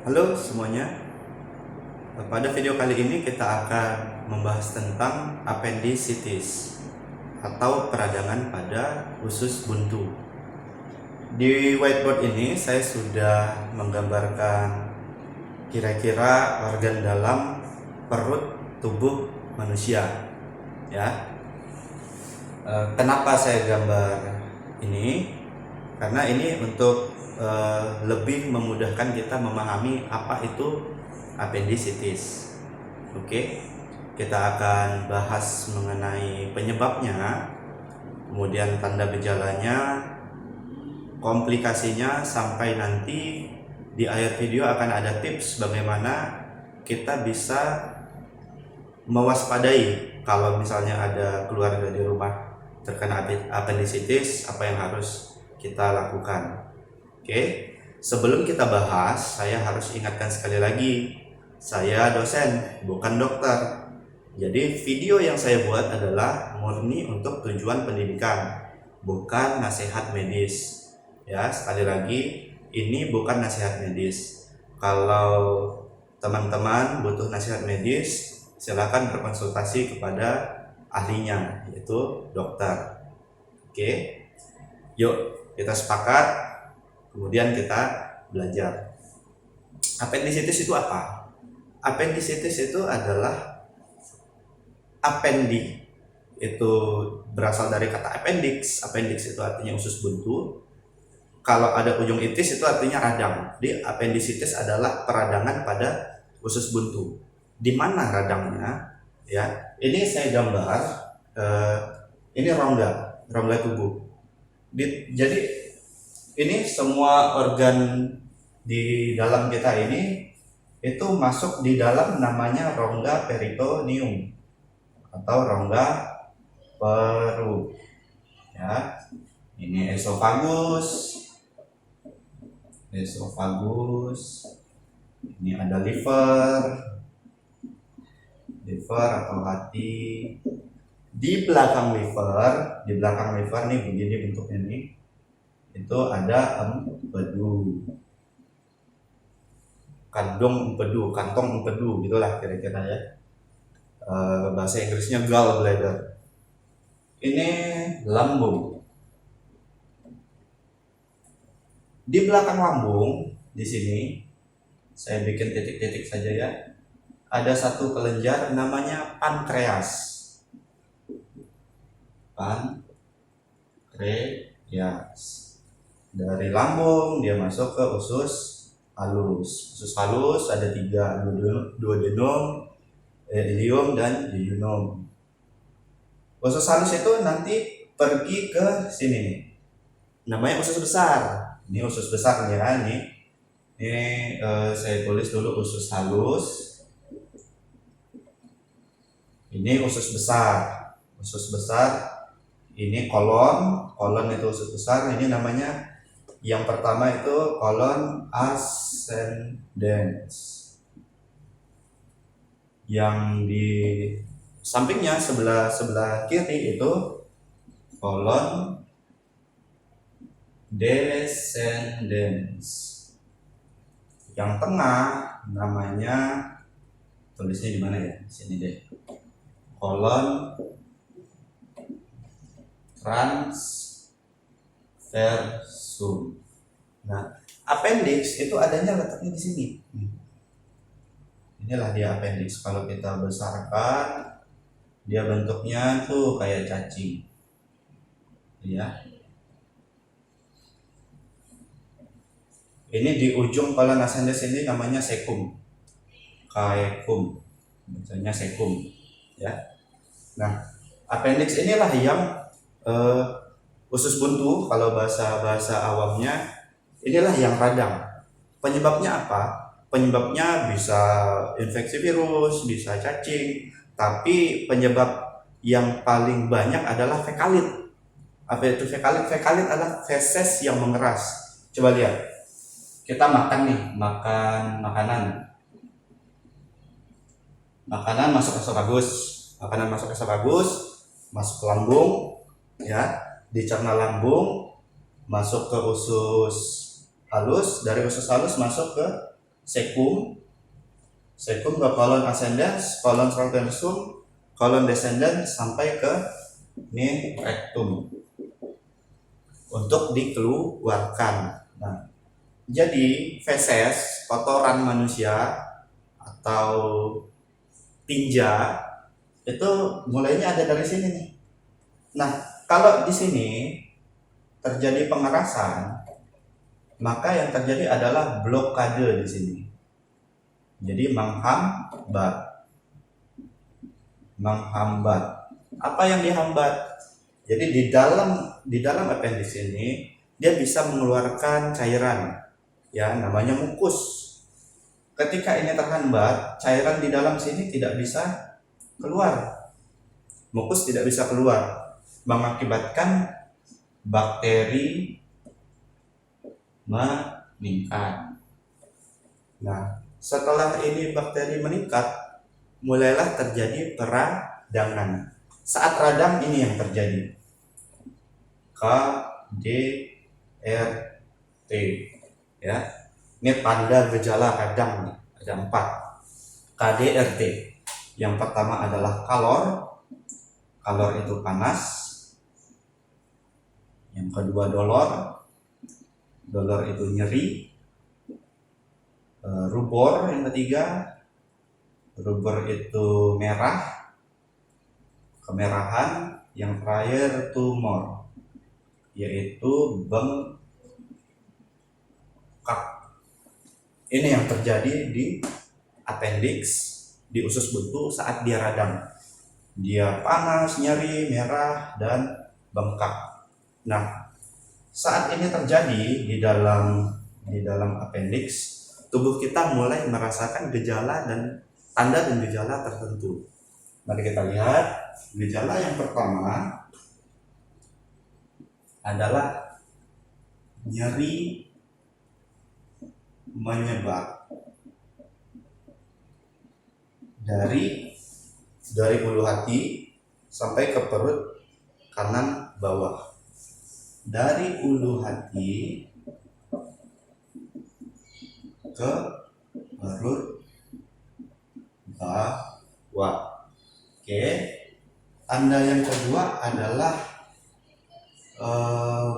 Halo semuanya, pada video kali ini kita akan membahas tentang appendicitis atau peradangan pada usus buntu. Di whiteboard ini saya sudah menggambarkan kira-kira organ dalam perut tubuh manusia. Ya, kenapa saya gambar ini? Karena ini untuk lebih memudahkan kita memahami apa itu appendicitis. Oke, kita akan bahas mengenai penyebabnya, kemudian tanda gejalanya, komplikasinya, sampai nanti di akhir video akan ada tips bagaimana kita bisa mewaspadai kalau misalnya ada keluarga di rumah terkena appendicitis, apa yang harus kita lakukan. Oke, sebelum kita bahas, saya harus ingatkan sekali lagi, saya dosen, bukan dokter. Jadi video yang saya buat adalah murni untuk tujuan pendidikan, bukan nasihat medis. Ya, sekali lagi, ini bukan nasihat medis. Kalau teman-teman butuh nasihat medis, silakan berkonsultasi kepada ahlinya, yaitu dokter. Oke, yuk kita sepakat. Kemudian kita belajar. Appendicitis itu apa? Appendicitis itu adalah appendi, itu berasal dari kata appendix. Appendix itu artinya usus buntu. Kalau ada ujung itis itu artinya radang. Jadi appendicitis adalah peradangan pada usus buntu. Di mana radangnya? Ya, ini saya gambar. Ini rongga tubuh. Jadi ini semua organ di dalam kita ini itu masuk di dalam namanya rongga peritoneum atau rongga perut. Ya, ini esofagus, ini ada liver atau hati. Di belakang liver nih begini bentuknya nih. Itu ada empedu, kantong empedu gitulah kira-kira ya. Bahasa Inggrisnya gallbladder. Ini lambung. Di belakang lambung di sini saya bikin titik-titik saja ya. Ada satu kelenjar namanya pankreas. Dari lambung dia masuk ke usus halus. Usus halus ada 3, duodenum, ileum, dan jejunum. Usus halus itu nanti pergi ke sini nih. Namanya usus besar. Ini usus besar ya, ini saya tulis dulu usus halus. Ini usus besar. Ini kolon itu usus besar. Ini namanya, yang pertama itu kolon ascendens. Yang di sampingnya sebelah kiri itu kolon descendens. Yang tengah namanya, tulisnya di mana ya? Di sini deh. Kolon transversum. Nah, appendix itu adanya letaknya di sini. Inilah dia appendix. Kalau kita besarkan, dia bentuknya tuh kayak cacing. Ya. Ini di ujung kolon ascendens ini namanya cecum. Caecum. Bacanya cecum. Ya. Nah, appendix inilah yang usus buntu, kalau bahasa awamnya, inilah yang radang. Penyebabnya apa? Penyebabnya bisa infeksi virus, bisa cacing, tapi penyebab yang paling banyak adalah fekalit. Apa itu fekalit? Fekalit adalah feses yang mengeras. Coba lihat, kita makan makanan masuk esofagus, masuk ke lambung, ya, dicerna lambung, masuk ke usus halus, dari usus halus masuk ke sekum, sekum ke kolon ascendens, kolon transversum, kolon descendens sampai ke ini rectum untuk dikeluarkan. Nah, jadi feses, kotoran manusia atau tinja itu mulainya ada dari sini nih. Nah, kalau di sini terjadi pengerasan, maka yang terjadi adalah blokade di sini. Jadi menghambat. Apa yang dihambat? Jadi di dalam appendix ini dia bisa mengeluarkan cairan, ya namanya mukus. Ketika ini terhambat, cairan di dalam sini tidak bisa keluar. Mukus tidak bisa keluar, mengakibatkan bakteri meningkat. Nah, setelah ini bakteri meningkat, mulailah terjadi peradangan. Saat radang ini yang terjadi. KDRT, ya. Ini tanda gejala radang nih, ada 4. KDRT. Yang pertama adalah kalor. Kalor itu panas. Yang kedua dolor. Dolor itu nyeri. Rubor yang ketiga. Rubor itu merah. Kemerahan. Yang terakhir tumor, yaitu bengkak. Ini yang terjadi di appendix, di usus buntu saat dia radang. Dia panas, nyeri, merah, dan bengkak. Nah, saat ini terjadi di dalam appendix, tubuh kita mulai merasakan gejala dan tanda dan gejala tertentu. Mari kita lihat. Gejala yang pertama adalah nyeri menyebar dari ulu hati sampai ke perut kanan bawah. Dari ulu hati ke perut bawah. Oke. Tanda yang kedua adalah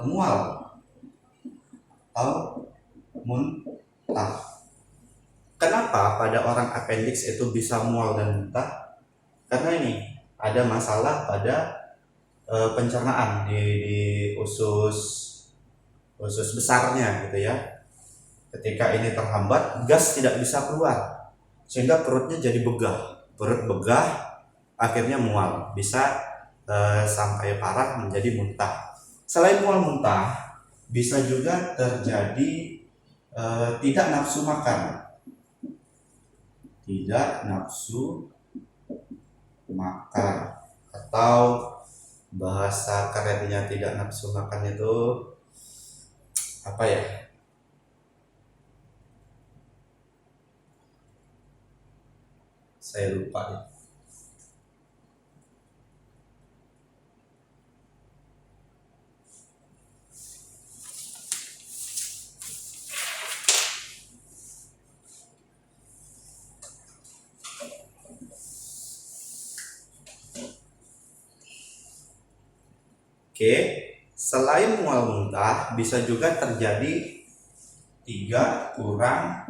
mual atau muntah. Kenapa pada orang appendix itu bisa mual dan muntah? Karena ini ada masalah pada pencernaan di usus besarnya gitu ya. Ketika ini terhambat, gas tidak bisa keluar sehingga perutnya jadi begah. Perut begah, akhirnya mual, bisa sampai parah menjadi muntah. Selain mual muntah, bisa juga terjadi tidak nafsu makan. Tidak nafsu makan, atau bahasa kerennya tidak nafsu makan itu apa ya? Saya lupa ya. Oke, selain mual muntah, bisa juga terjadi 3, kurang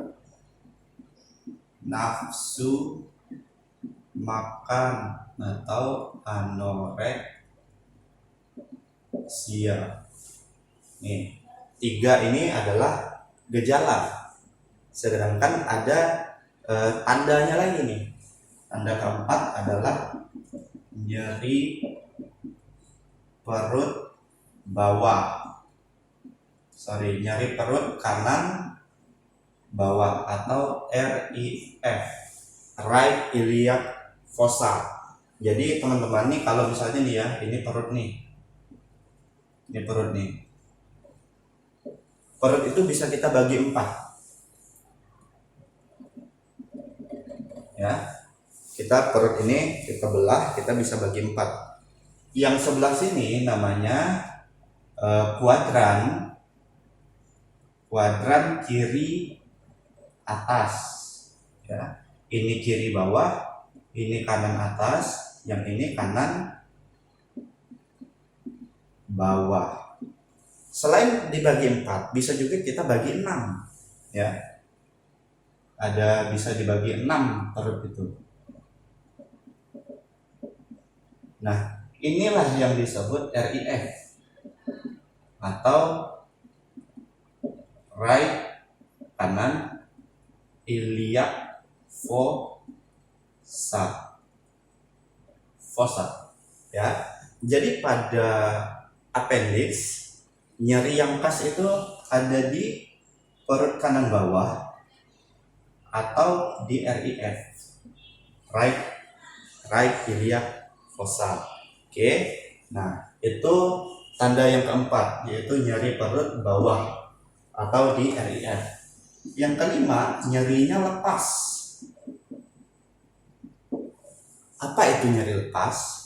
nafsu makan atau anoreksia. Nih, 3 ini adalah gejala. Sedangkan ada tandanya lagi nih. Tanda keempat adalah nyeri perut bawah. Nyeri perut kanan bawah atau RIF, right iliac fossa. Jadi teman-teman nih kalau misalnya nih ya, ini perut nih. Ini perut nih. Perut itu bisa kita bagi 4. Ya. Kita perut ini kita belah, kita bisa bagi 4. Yang sebelah sini namanya kuadran kiri atas, ya. Ini kiri bawah, ini kanan atas, yang ini kanan bawah. Selain dibagi 4, bisa juga kita bagi 6, ya. Bisa dibagi 6 perut itu. Nah, inilah yang disebut RIF atau right kanan iliac fossa, ya. Jadi pada appendix, nyeri yang khas itu ada di perut kanan bawah atau di RIF, right iliac fossa. Oke. Nah, itu tanda yang keempat, yaitu nyeri perut bawah atau di RIF. Yang kelima, nyerinya lepas. Apa itu nyeri lepas?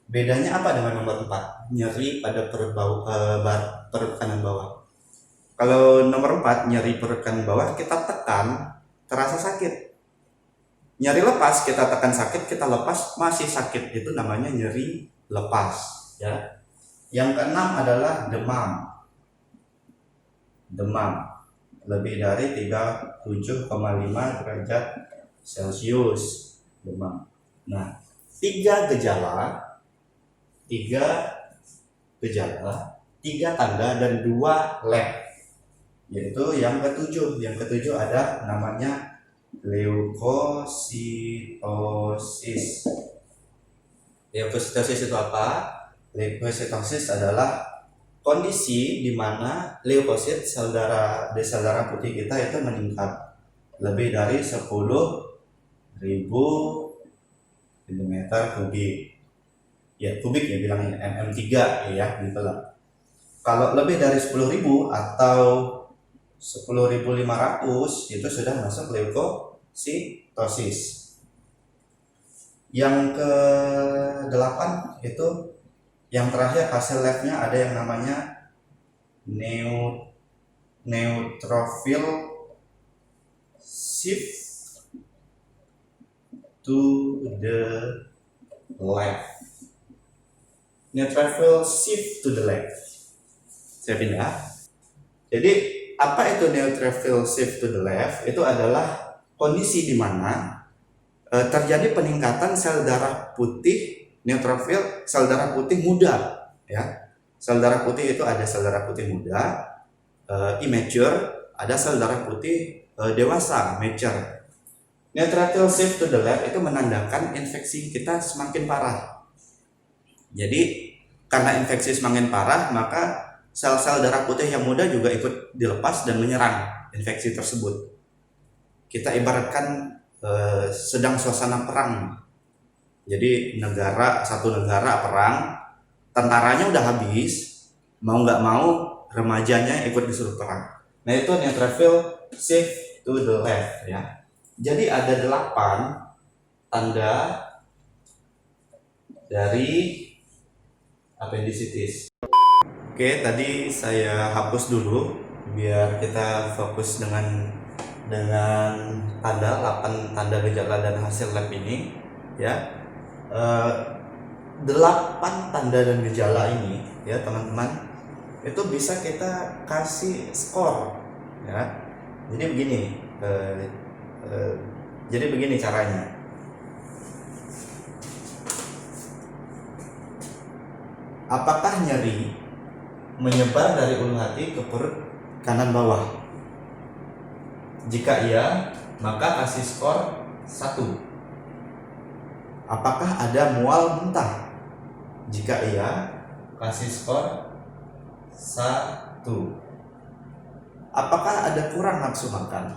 Bedanya apa dengan nomor 4? Nyeri pada perut perut kanan bawah. Kalau nomor 4, nyeri perut kanan bawah, kita tekan terasa sakit. Nyeri lepas, kita tekan sakit, kita lepas masih sakit, itu namanya nyeri lepas, ya. Yang keenam adalah demam lebih dari 37,5 derajat Celcius, demam. Nah, tiga tanda dan 2 lab, yaitu yang ketujuh. Yang ketujuh ada namanya leukositosis. Leukositosis itu apa? Leukositosis adalah kondisi di mana leukosit, sel darah putih kita itu meningkat lebih dari 10.000 mm kubik. Ya, kubik ya bilangnya, mm3 ya, gitu lah. Kalau lebih dari 10.000 atau 10.500 itu sudah masuk leukositosis. Yang ke-8 itu yang terakhir, hasil labnya ada yang namanya neutrophil shift to the left. Neutrophil shift to the left. Saya pindah. Jadi apa itu neutrophil shift to the left? Itu adalah kondisi di mana terjadi peningkatan sel darah putih neutrofil, sel darah putih muda, ya. Sel darah putih itu ada sel darah putih muda, immature, ada sel darah putih dewasa, mature. Neutrophil shift to the left itu menandakan infeksi kita semakin parah. Jadi karena infeksi semakin parah, maka sel-sel darah putih yang muda juga ikut dilepas dan menyerang infeksi tersebut. Kita ibaratkan sedang suasana perang. Jadi satu negara perang, tentaranya udah habis, mau nggak mau remajanya ikut disuruh perang. Nah, itu neutrophil shift to the left, ya. Jadi ada 8 tanda dari appendicitis. Oke, tadi saya hapus dulu biar kita fokus dengan tanda 8 tanda gejala dan hasil lab ini, ya. 8 tanda dan gejala ini, ya teman-teman, itu bisa kita kasih skor, ya. Jadi begini caranya. Apakah nyeri menyebar dari ulu hati ke perut kanan bawah? Jika iya, maka kasih skor 1. Apakah ada mual muntah? Jika iya, kasih skor 1. Apakah ada kurang nafsu makan?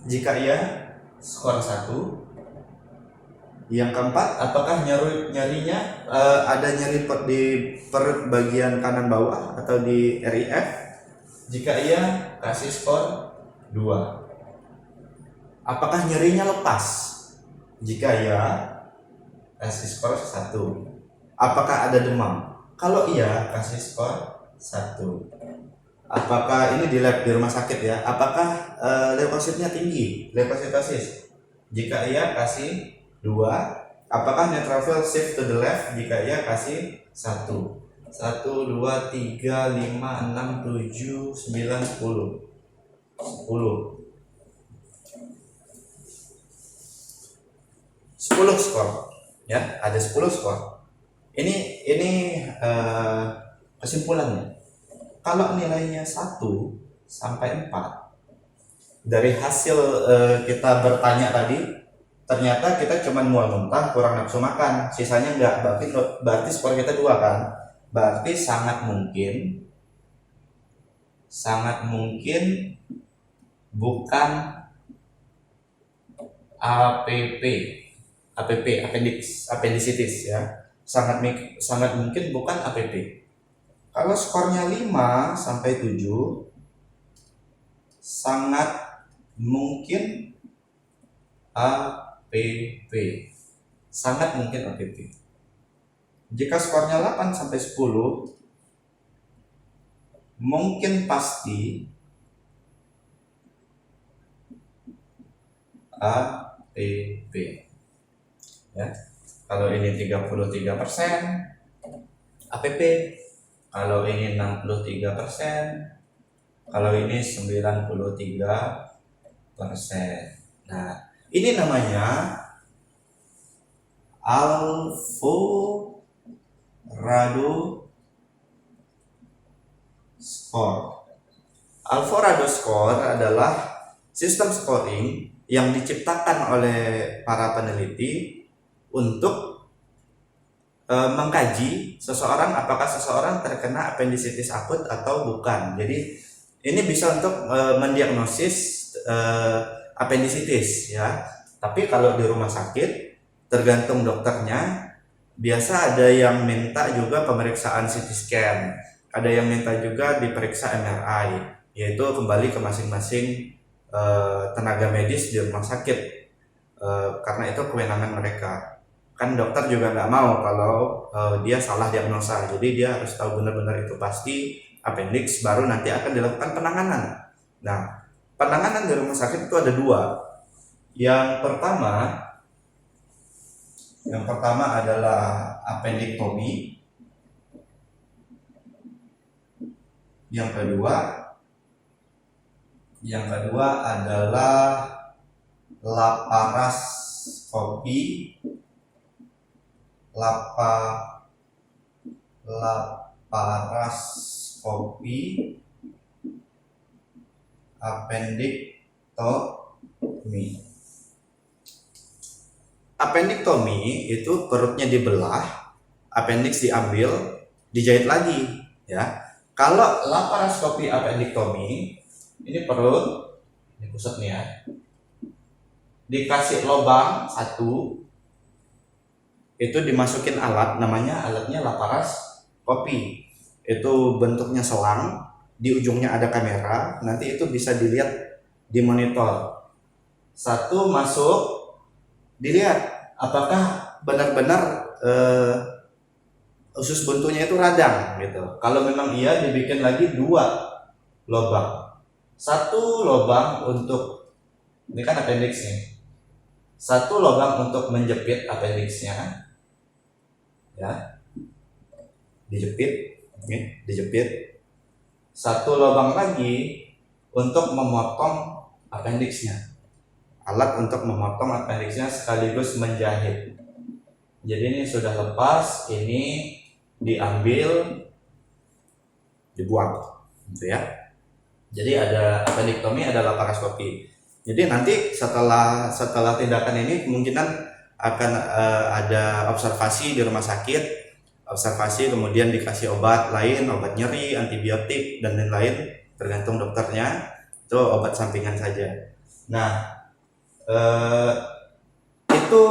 Jika iya, skor 1. Yang keempat, apakah nyerinya ada nyeri di perut bagian kanan bawah atau di RIF? Jika iya, kasih skor 2. Apakah nyerinya lepas? Jika iya, kasih skor 1. Apakah ada demam? Kalau iya, kasih skor 1. apakah ini di lab di rumah sakit ya, apakah leukositnya tinggi, leukositosis? Jika iya kasih 2. Apakah neutrophil shift to the left? Jika iya kasih 1. 1, 2, 3, 5, 6, 7, 9, 10. 10 skor ya, ada 10 skor. Ini kesimpulannya. Kalau nilainya 1 sampai 4 dari hasil kita bertanya tadi, ternyata kita cuma mual muntah, kurang nafsu makan, sisanya enggak, berarti skor kita 2 kan. Berarti sangat mungkin bukan appendicitis ya. Sangat mungkin bukan APP. Kalau skornya 5 sampai 7 sangat mungkin APP. Sangat mungkin APP. Jika skornya 8 sampai 10 mungkin pasti APP ya. Kalau ini 33% APP, kalau ini 63%, kalau ini 93%. Nah, ini namanya Alvarado score. Alvarado score adalah sistem scoring yang diciptakan oleh para peneliti untuk mengkaji seseorang, apakah seseorang terkena appendicitis akut atau bukan. Jadi ini bisa untuk mendiagnosis appendicitis ya. Tapi kalau di rumah sakit tergantung dokternya. Biasa ada yang minta juga pemeriksaan CT scan, ada yang minta juga diperiksa MRI, yaitu kembali ke masing-masing tenaga medis di rumah sakit, karena itu kewenangan mereka. Kan dokter juga nggak mau kalau dia salah diagnosa, jadi dia harus tahu benar-benar itu pasti appendix, baru nanti akan dilakukan penanganan. Nah, penanganan di rumah sakit itu ada 2. Yang pertama adalah appendektomi. Yang kedua adalah laparoskopi. Laparoskopi appendektomi. Appendektomi itu perutnya dibelah, appendix diambil, dijahit lagi ya. Kalau laparoskopi appendektomi, ini perut, ini pusat nih ya, dikasih lubang 1, itu dimasukin alat, namanya alatnya laparoskopi. Itu bentuknya selang, di ujungnya ada kamera, nanti itu bisa dilihat di monitor. 1 masuk, dilihat apakah benar-benar usus buntunya itu radang gitu. Kalau memang iya, dibikin lagi 2 lubang. 1 lubang untuk, ini kan appendixnya, 1 lubang untuk menjepit appendixnya ya, dijepit. 1 lubang lagi untuk memotong appendixnya, alat untuk memotong appendixnya sekaligus menjahit. Jadi ini sudah lepas, ini diambil, dibuang gitu ya. Jadi ada appendektomi, ada laparoskopi. Jadi nanti setelah tindakan ini kemungkinan akan ada observasi di rumah sakit, observasi kemudian dikasih obat lain, obat nyeri, antibiotik dan lain-lain, tergantung dokternya. Itu obat sampingan saja. Nah, itu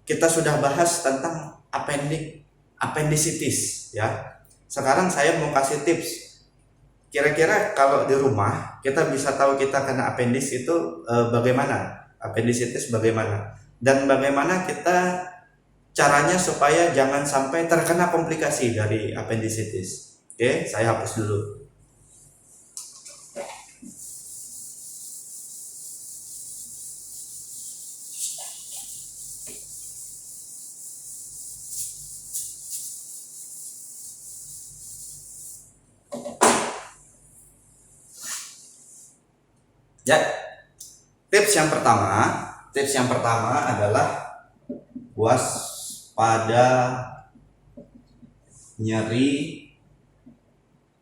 kita sudah bahas tentang appendicitis ya. Sekarang saya mau kasih tips. Kira-kira kalau di rumah kita bisa tahu kita kena appendix itu bagaimana? Appendicitis bagaimana? Dan bagaimana kita caranya supaya jangan sampai terkena komplikasi dari appendicitis. Oke, saya hapus dulu. Ya, tips yang pertama adalah waspada nyeri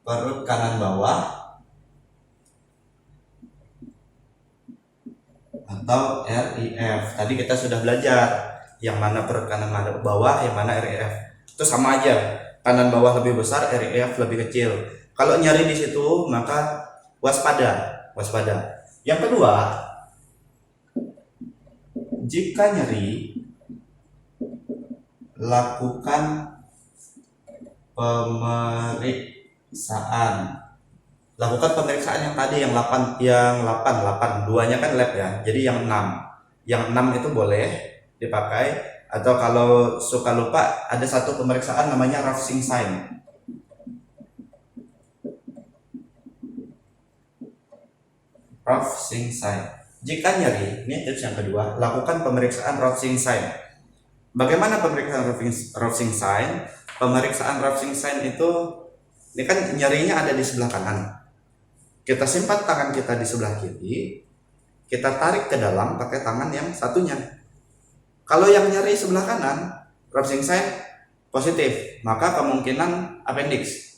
perut kanan bawah atau RIF. Tadi kita sudah belajar yang mana perut kanan bawah, yang mana RIF. Itu sama aja, kanan bawah lebih besar, RIF lebih kecil. Kalau nyeri di situ maka waspada. Yang kedua, jika nyeri, lakukan pemeriksaan. Yang tadi yang 8, duanya kan lab ya. Jadi yang 6. Yang 6 itu boleh dipakai, atau kalau suka lupa ada satu pemeriksaan namanya Rovsing sign. Jika nyeri, ini tips yang kedua, lakukan pemeriksaan Rovsing sign. Bagaimana pemeriksaan Rovsing sign? Pemeriksaan Rovsing sign itu, ini kan nyerinya ada di sebelah kanan. Kita simpan tangan kita di sebelah kiri, kita tarik ke dalam pakai tangan yang satunya. Kalau yang nyeri sebelah kanan, Rovsing sign positif, maka kemungkinan appendix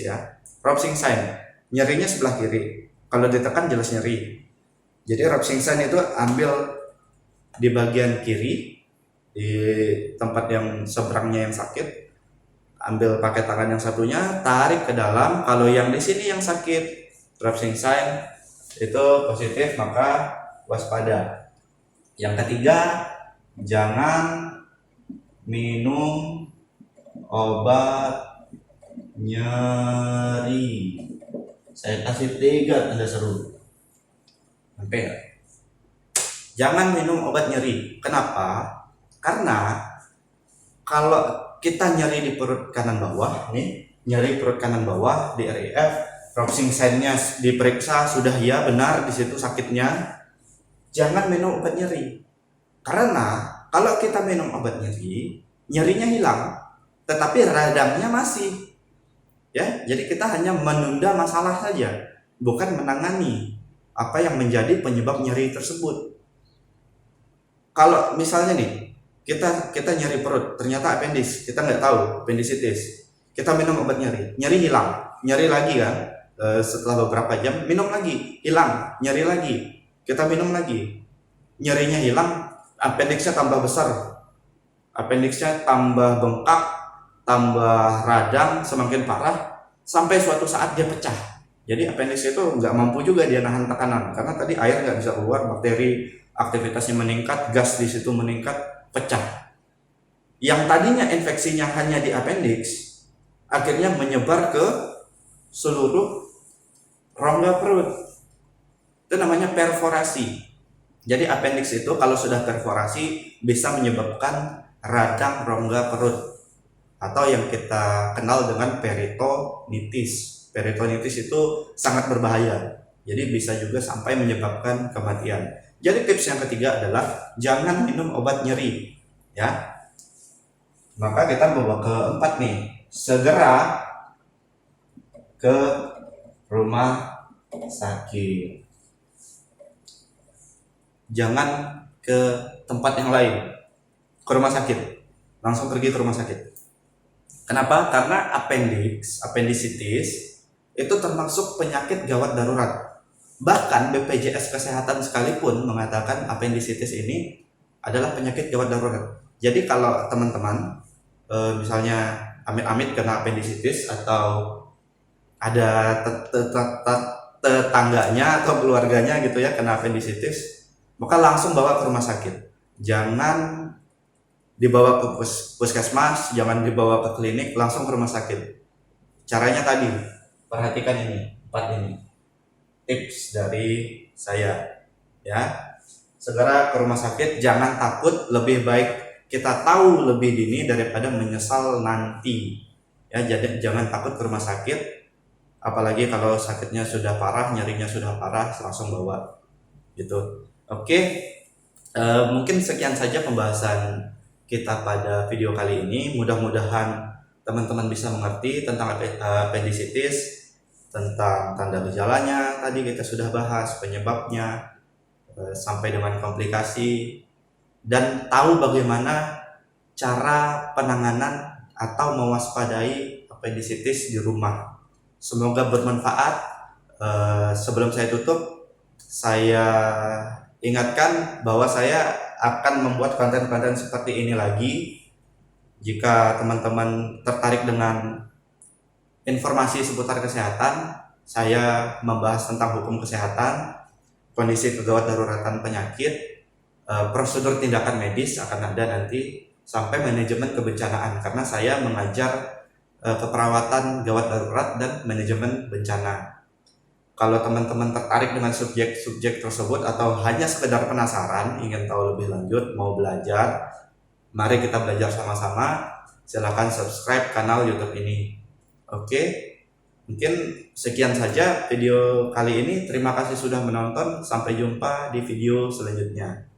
ya. Rovsing sign, nyerinya sebelah kiri. Kalau ditekan jelas nyeri. Jadi Rovsing sign itu ambil di bagian kiri, di tempat yang seberangnya yang sakit, ambil pakai tangan yang satunya, tarik ke dalam. Kalau yang di sini yang sakit, Rovsing sign itu positif, maka waspada. Yang ketiga, jangan minum obat nyeri. Saya kasih 3 tanda seru. Sampai ya? Jangan minum obat nyeri. Kenapa? Karena kalau kita nyeri di perut kanan bawah, nyeri perut kanan bawah di RIF, Rovsing sign-nya diperiksa sudah ya benar di situ sakitnya, jangan minum obat nyeri. Karena kalau kita minum obat nyeri, nyerinya hilang, tetapi radangnya masih. Ya, jadi kita hanya menunda masalah saja, bukan menangani apa yang menjadi penyebab nyeri tersebut. Kalau misalnya nih, kita nyeri perut, ternyata appendix, kita nggak tahu appendicitis, kita minum obat nyeri hilang, nyeri lagi kan, setelah beberapa jam minum lagi, hilang, nyeri lagi, kita minum lagi, nyerinya hilang, appendixnya tambah besar, appendixnya tambah bengkak, tambah radang, semakin parah, sampai suatu saat dia pecah. Jadi appendix itu nggak mampu juga dia nahan tekanan, karena tadi air nggak bisa keluar, bakteri aktivitasnya meningkat, gas di situ meningkat, pecah. Yang tadinya infeksinya hanya di appendix, akhirnya menyebar ke seluruh rongga perut. Itu namanya perforasi. Jadi appendix itu kalau sudah perforasi bisa menyebabkan radang rongga perut, atau yang kita kenal dengan peritonitis. Peritonitis itu sangat berbahaya, jadi bisa juga sampai menyebabkan kematian. Jadi tips yang ketiga adalah jangan minum obat nyeri, ya. Maka kita bawa keempat nih, segera ke rumah sakit. Jangan ke tempat yang lain, ke rumah sakit, langsung pergi ke rumah sakit. Kenapa? Karena appendicitis itu termasuk penyakit gawat darurat. Bahkan BPJS Kesehatan sekalipun mengatakan appendicitis ini adalah penyakit gawat darurat. Jadi kalau teman-teman misalnya amit-amit kena appendicitis, atau ada tetangganya atau keluarganya gitu ya kena appendicitis, maka langsung bawa ke rumah sakit. Jangan dibawa ke puskesmas, jangan dibawa ke klinik, langsung ke rumah sakit. Caranya tadi, perhatikan ini, 4 ini tips dari saya, ya. Segera ke rumah sakit, jangan takut, lebih baik kita tahu lebih dini daripada menyesal nanti, ya. Jadi jangan takut ke rumah sakit, apalagi kalau sakitnya sudah parah, nyerinya sudah parah, langsung bawa gitu. Oke, mungkin sekian saja pembahasan kita pada video kali ini. Mudah-mudahan teman-teman bisa mengerti tentang appendicitis. tentang tanda gejalanya, tadi kita sudah bahas penyebabnya, sampai dengan komplikasi, dan tahu bagaimana cara penanganan atau mewaspadai apendisitis di rumah. Semoga bermanfaat. Sebelum saya tutup, saya ingatkan bahwa saya akan membuat konten-konten seperti ini lagi. Jika teman-teman tertarik dengan informasi seputar kesehatan, saya membahas tentang hukum kesehatan, kondisi kegawat daruratan penyakit, prosedur tindakan medis akan ada nanti, sampai manajemen kebencanaan, karena saya mengajar keperawatan gawat darurat dan manajemen bencana. Kalau teman-teman tertarik dengan subjek-subjek tersebut atau hanya sekedar penasaran, ingin tahu lebih lanjut, mau belajar, mari kita belajar sama-sama. Silahkan subscribe kanal YouTube ini. Oke, mungkin sekian saja video kali ini. Terima kasih sudah menonton. Sampai jumpa di video selanjutnya.